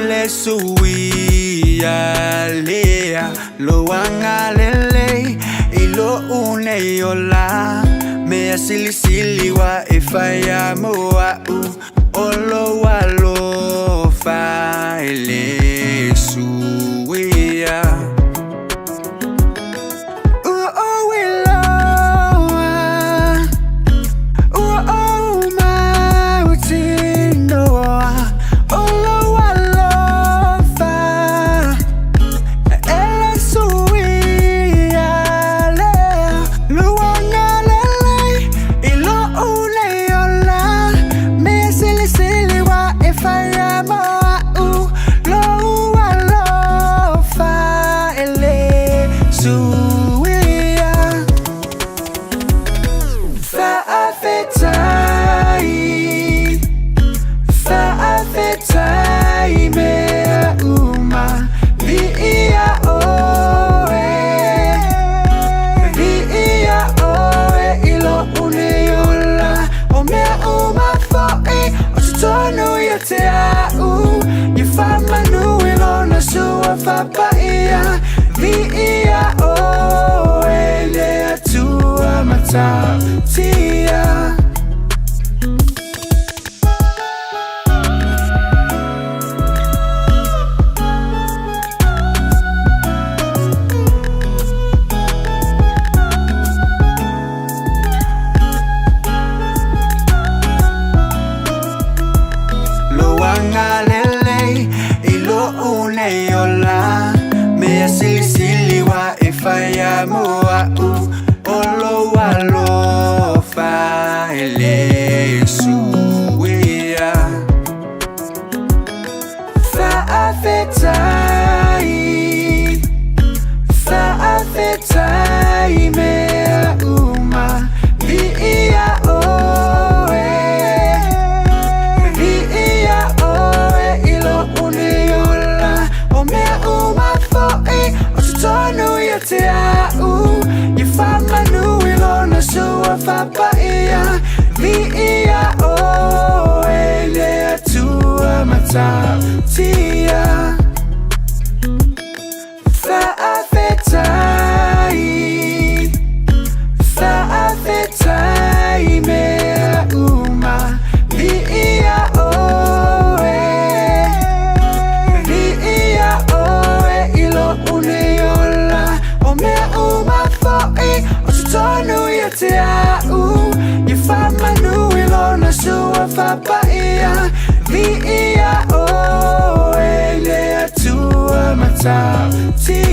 ele suia lea lo wangalele ilo une yola me asili sili wa ifaya moa olo walo fa ele suia Papaya, via o ele a tua matatia. Lo wangalele ilo une yola me asili sili wa ifaya moa olo walo fa ele suia fa afetai mea uma via oe ilo uniola o mea uma foe o tutonu ya te au ya fama nui lona sua fapaia via oe lea tua matatia fa afetai mea uma via oe ilo uniola o mea uma foe o tutonu ya te au ya fama nui lona sua fapaia via oe lea tua matatia.